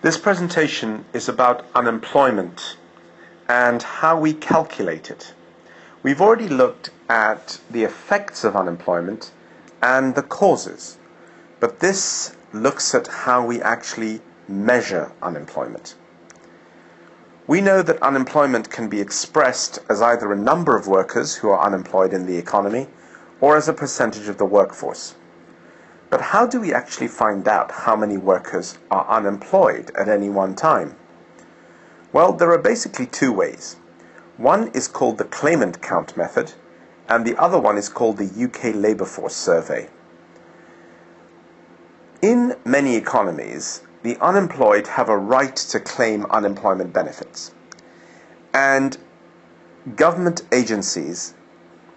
This presentation is about unemployment and how we calculate it. We've already looked at the effects of unemployment and the causes, but this looks at how we actually measure unemployment. We know that unemployment can be expressed as either a number of workers who are unemployed in the economy or as a percentage of the workforce. But how do we actually find out how many workers are unemployed at any one time? Well, there are basically two ways. One is called the claimant count method, and the other one is called the UK labour force survey. In many economies, the unemployed have a right to claim unemployment benefits, and government agencies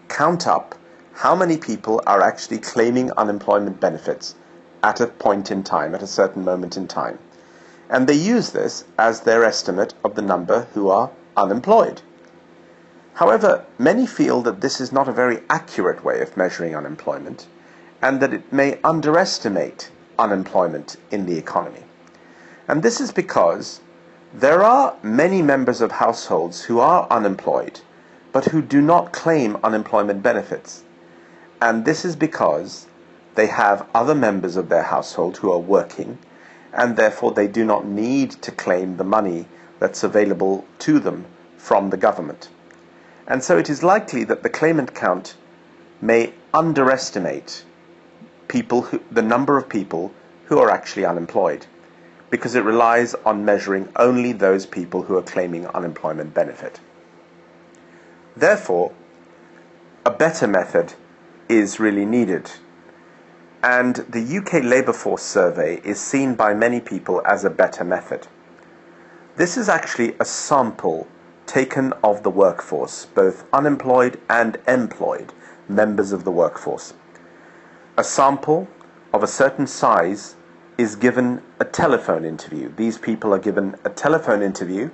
count up how many people are actually claiming unemployment benefits at a point in time, at a certain moment in time. And they use this as their estimate of the number who are unemployed. However, many feel that this is not a very accurate way of measuring unemployment, and that it may underestimate unemployment in the economy. And this is because there are many members of households who are unemployed, but who do not claim unemployment benefits. And this is because they have other members of their household who are working, and therefore they do not need to claim the money that's available to them from the government. And so it is likely that the claimant count may underestimate the number of people who are actually unemployed, because it relies on measuring only those people who are claiming unemployment benefit. Therefore, a better method is really needed. And the UK labour force survey is seen by many people as a better method. This is actually a sample taken of the workforce, both unemployed and employed members of the workforce. A sample of a certain size is given a telephone interview. These people are given a telephone interview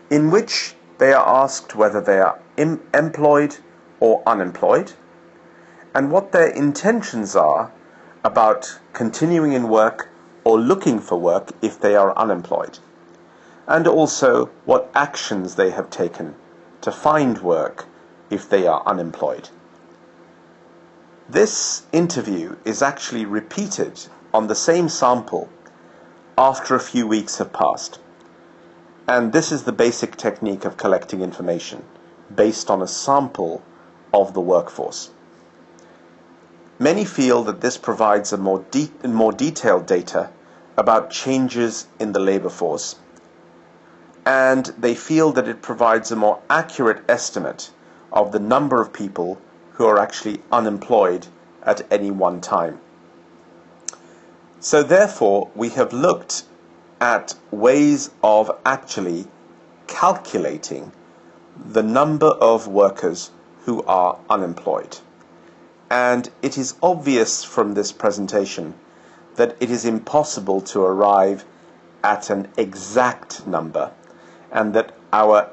in which they are asked whether they are employed or unemployed, and what their intentions are about continuing in work or looking for work if they are unemployed, and also what actions they have taken to find work if they are unemployed. This interview is actually repeated on the same sample after a few weeks have passed. And this is the basic technique of collecting information based on a sample of the workforce. Many feel that this provides a more detailed data about changes in the labour force, and they feel that it provides a more accurate estimate of the number of people who are actually unemployed at any one time. So therefore, we have looked at ways of actually calculating the number of workers who are unemployed. And it is obvious from this presentation that it is impossible to arrive at an exact number, and that our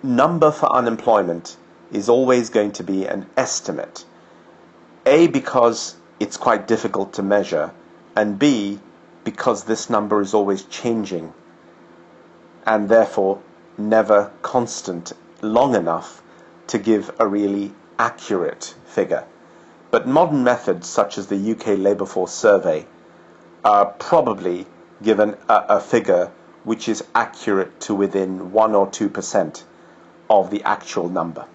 number for unemployment is always going to be an estimate. A, because it's quite difficult to measure, and B, because this number is always changing and therefore never constant long enough to give a really accurate figure. But modern methods such as the UK labour force survey are probably given a figure which is accurate to within 1 or 2% of the actual number.